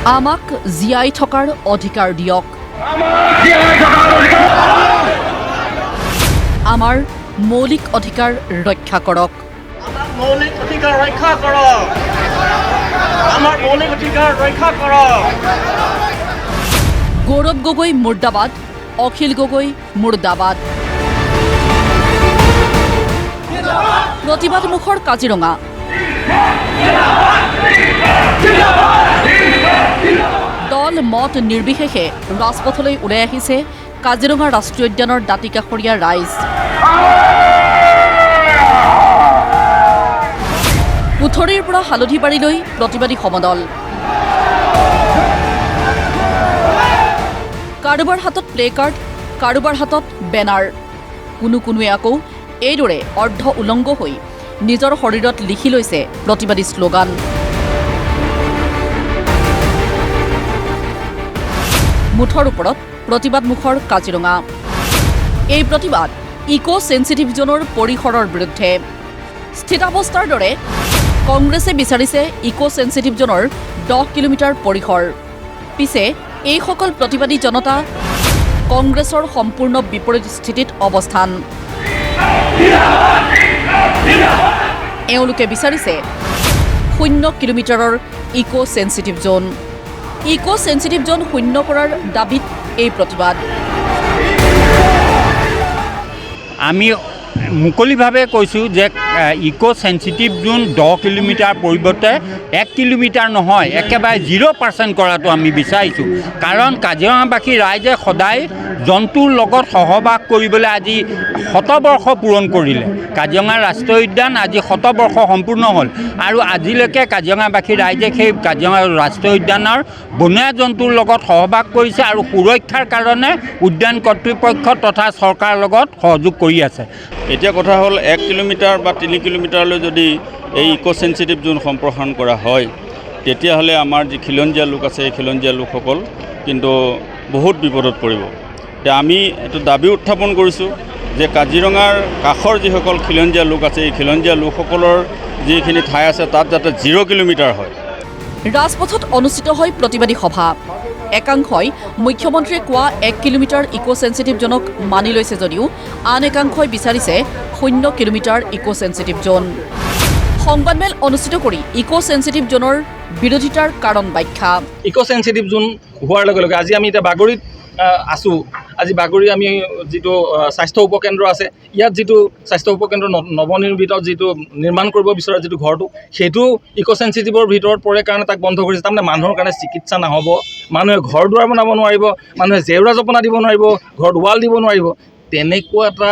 আমাক জীয়াই থকাৰ অধিকাৰ দিয়ক। আমাৰ মৌলিক অধিকাৰ ৰক্ষা কৰক। মৌলিক অধিকাৰ ৰক্ষা কৰক। আমাৰ মৌলিক অধিকাৰ ৰক্ষা কৰক। গৌৰৱ গগৈ মুৰ্দাবাদ, অখিল গগৈ মুৰ্দাবাদ। প্ৰতিবাদমুখৰ কাজিৰঙা। দল মত নিৰ্বিশেষে ৰাজপথলৈ ওলাই আহিছে কাজিৰঙা ৰাষ্ট্ৰীয় উদ্যানৰ দাঁতিকাষৰীয়া ৰাইজ। পুথৰিৰ পৰা হালধিবাৰীলৈ প্ৰতিবাদী সমদল। কাৰোবাৰ হাতত প্লে কাৰ্ড, কাৰোবাৰ হাতত বেনাৰ। কোনোৱে আকৌ এইদৰে অৰ্ধ উলংগ হৈ নিজৰ শৰীৰত লিখি লৈছে প্ৰতিবাদী শ্লোগান। মুঠৰ ওপৰত প্ৰতিবাদমুখৰ কাজিৰঙা। এই প্ৰতিবাদ ইক' চেঞ্চিটিভ জ'নৰ পৰিসৰৰ বিৰুদ্ধে। স্থিতাৱস্থাৰ দৰে কংগ্ৰেছে বিচাৰিছে ইক' চেঞ্চিটিভ জ'নৰ 10 কিলোমিটাৰ পৰিসৰ। পিছে এইসকল প্ৰতিবাদী জনতা কংগ্ৰেছৰ সম্পূৰ্ণ বিপৰীত স্থিতিত অৱস্থান। এওঁলোকে বিচাৰিছে 0 কিলোমিটাৰৰ ইক' চেঞ্চিটিভ জ'ন। ইক' চেঞ্চিটিভ জ'ন শূন্য কৰাৰ দাবীত এই প্ৰতিবাদ। আমি মুকলিভাৱে কৈছোঁ যে ইক' চেঞ্চিটিভ জোন 10 কিলোমিটাৰ পৰিৱৰ্তে 1 কিলোমিটাৰ নহয়, একেবাৰে 0% কৰাটো আমি বিচাৰিছোঁ। কাৰণ কাজিৰঙাবাসী ৰাইজে সদায় জন্তুৰ লগত সহবাস কৰিবলৈ আজি 100 বৰ্ষ পূৰণ কৰিলে। কাজিৰঙা ৰাষ্ট্ৰীয় উদ্যান আজি 100 বৰ্ষ সম্পূৰ্ণ হ'ল আৰু আজিলৈকে কাজিৰঙাবাসী ৰাইজে সেই কাজিৰঙা ৰাষ্ট্ৰীয় উদ্যানৰ বনৰীয়া জন্তুৰ লগত সহবাস কৰিছে আৰু সুৰক্ষাৰ কাৰণে উদ্যান কৰ্তৃপক্ষ তথা চৰকাৰৰ লগত সহযোগ কৰি আছে। এতিয়া কথা হ'ল 1 কিলোমিটাৰ বা 3 কিলোমিটাৰলৈ যদি এই ইক' চেঞ্চিটিভ জোন সম্প্ৰসাৰণ কৰা হয়, তেতিয়াহ'লে আমাৰ যি খিলঞ্জীয়া লোক আছে এই খিলঞ্জীয়া লোকসকল কিন্তু বহুত বিপদত পৰিব। এতিয়া আমি এইটো দাবী উত্থাপন কৰিছোঁ যে কাজিৰঙাৰ কাষৰ যিসকল খিলঞ্জীয়া লোক আছে এই খিলঞ্জীয়া লোকসকলৰ যিখিনি ঠাই আছে তাত যাতে 0 কিলোমিটাৰ হয়। ৰাজপথত অনুষ্ঠিত হয় প্ৰতিবাদী সভা। একাংশই মুখ্যমন্ত্ৰীয়ে কোৱা 1 কিলোমিটাৰ ইক' চেঞ্চিটিভ জ'নক মানি লৈছে যদিও আন একাংশই বিচাৰিছে 0 কিলোমিটাৰ ইক' চেঞ্চিটিভ জ'ন। সংবাদমেল অনুষ্ঠিত কৰি ইক' চেঞ্চিটিভ জ'নৰ বিৰোধিতাৰ কাৰণ ব্যাখ্যা। ইক' চেঞ্চিটিভ জোন হোৱাৰ লগে লগে আজি আমি এতিয়া বাগৰিত আছোঁ। আজি বাগৰি আমি যিটো স্বাস্থ্য উপকেন্দ্ৰ আছে, ইয়াত যিটো স্বাস্থ্য উপকেন্দ্ৰ নৱনিৰ্মিত যিটো নিৰ্মাণ কৰিব বিচৰা যিটো ঘৰটো, সেইটো ইক' চেঞ্চিটিভৰ ভিতৰত পৰে কাৰণে তাক বন্ধ কৰিছে। তাৰমানে মানুহৰ কাৰণে চিকিৎসা নহ'ব, মানুহে ঘৰ দুৱাৰ বনাব নোৱাৰিব, মানুহে জেওৰা জপনা দিব নোৱাৰিব, ঘৰত ৱাল দিব নোৱাৰিব। তেনেকুৱা এটা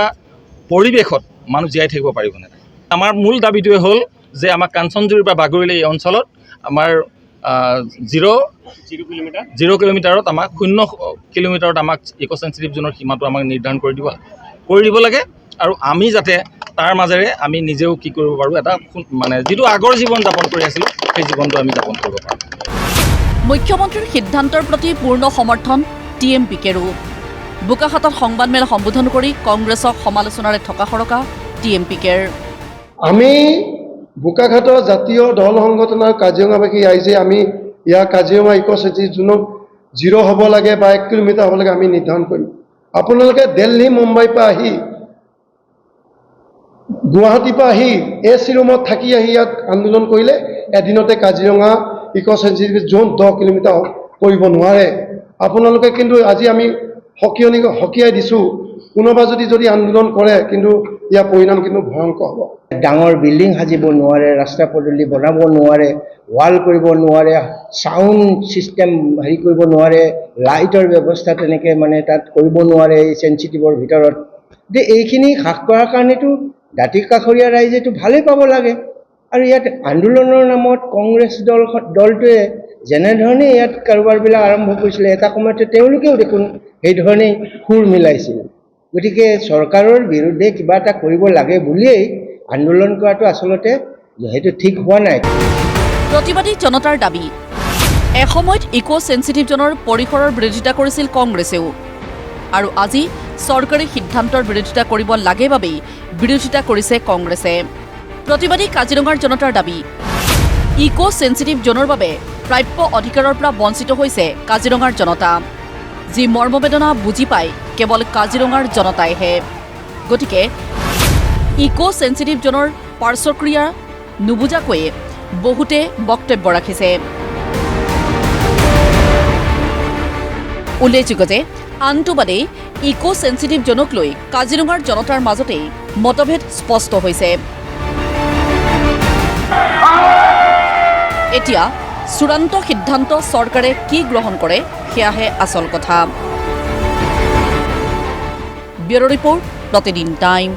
পৰিৱেশত মানুহ জীয়াই থাকিব পাৰিবনে? আমাৰ মূল দাবীটোৱে হ'ল যে আমাক কাঞ্চনজুৰিৰ পৰা বাগৰিলে এই অঞ্চলত আমাৰ 0 কিলোমিটাৰত আমাক 0 কিলোমিটাৰত আমাক ইক' চেঞ্চিটিভ জোনৰ সীমাটো আমাক নিৰ্ধাৰণ কৰি দিব লাগে। আৰু আমি যাতে তাৰ মাজেৰে আমি নিজেও কি কৰিব পাৰোঁ, এটা মানে যিটো আগৰ জীৱন যাপন কৰি আছিলোঁ সেই জীৱনটো আমি যাপন কৰিব পাৰোঁ। মুখ্যমন্ত্ৰীৰ সিদ্ধান্তৰ প্ৰতি পূৰ্ণ সমৰ্থন TMPKৰো। বোকাখাতত সংবাদমেল সম্বোধন কৰি কংগ্ৰেছক সমালোচনাৰে থকা সৰকা TMPKৰ। আমি বোকাখাতৰ জাতীয় দল সংগঠনৰ কাজিৰঙাবাসী ৰাইজে আমি ইয়াৰ কাজিৰঙা ইক' চেঞ্চিটিভ জোনক 0 হ'ব লাগে বা 1 কিলোমিটাৰ হ'ব লাগে আমি নিৰ্ধাৰণ কৰিম। আপোনালোকে দিল্লী মুম্বাইৰ পৰা আহি গুৱাহাটীৰ পৰা আহি AC ৰুমত থাকি আহি ইয়াত আন্দোলন কৰিলে এদিনতে কাজিৰঙা ইক' চেঞ্চিটিভ জোন 10 কিলোমিটাৰ কৰিব নোৱাৰে। আপোনালোকে কিন্তু আজি আমি সকীয়াই দিছোঁ, কোনোবা যদি আন্দোলন কৰে কিন্তু ইয়াৰ পৰিণাম কিন্তু ভয়ংকৰ হ'ব। ডাঙৰ বিল্ডিং সাজিব নোৱাৰে, ৰাস্তা পদূলি বনাব নোৱাৰে, ৱাল কৰিব নোৱাৰে, চাউণ্ড ছিষ্টেম হেৰি কৰিব নোৱাৰে, লাইটৰ ব্যৱস্থা তেনেকৈ মানে তাত কৰিব নোৱাৰে এই চেঞ্চিটিভৰ ভিতৰত। যে এইখিনি হ্ৰাস কৰাৰ কাৰণেতো দাঁতিকাষৰীয়া ৰাইজেতো ভালেই পাব লাগে। আৰু ইয়াত আন্দোলনৰ নামত কংগ্ৰেছ দলটোৱে যেনেধৰণে ইয়াত কাৰোবাৰবিলাক আৰম্ভ কৰিছিলে, এটা সময়তে তেওঁলোকেও দেখোন সেইধৰণেই সুৰ মিলাইছিল। গতিকে চৰকাৰৰ বিৰুদ্ধে কিবা এটা কৰিব লাগে বুলিয়েই আন্দোলন কৰাটো আচলতে সেইটো ঠিক হোৱা নাই। প্ৰতিবাদী জনতাৰ দাবী, এসময়ত ইক' চেঞ্চিটিভ জ'নৰ পৰিসৰৰ বিৰোধিতা কৰিছিল কংগ্ৰেছেও, আৰু আজি চৰকাৰী সিদ্ধান্তৰ বিৰোধিতা কৰিব লাগে বাবেই বিৰোধিতা কৰিছে কংগ্ৰেছে। প্ৰতিবাদী কাজিৰঙাৰ জনতাৰ দাবী, ইক' চেঞ্চিটিভ জ'নৰ বাবে প্ৰাপ্য অধিকাৰৰ পৰা বঞ্চিত হৈছে কাজিৰঙাৰ জনতা যি মৰ্মবেদনা বুজি পায় কেৱল কাজিৰঙাৰ জনতাইহে গতিকে ইক' চেঞ্চিটিভ জ'নৰ পাৰ্শ্বক্ৰিয়া নুবুজাকৈয়ে বহুতে বক্তব্য ৰাখিছে উল্লেখযোগ্য যে আনটো বাদেই ইক' চেঞ্চিটিভ জ'নক লৈ কাজিৰঙাৰ জনতাৰ মাজতেই মতভেদ স্পষ্ট হৈছে এতিয়া চূড়ান্ত সিদ্ধান্ত চৰকাৰে কি গ্ৰহণ কৰে সেয়াহে আচল কথা ব্যুৰ' ৰিপৰ্ট প্ৰতিদিন টাইম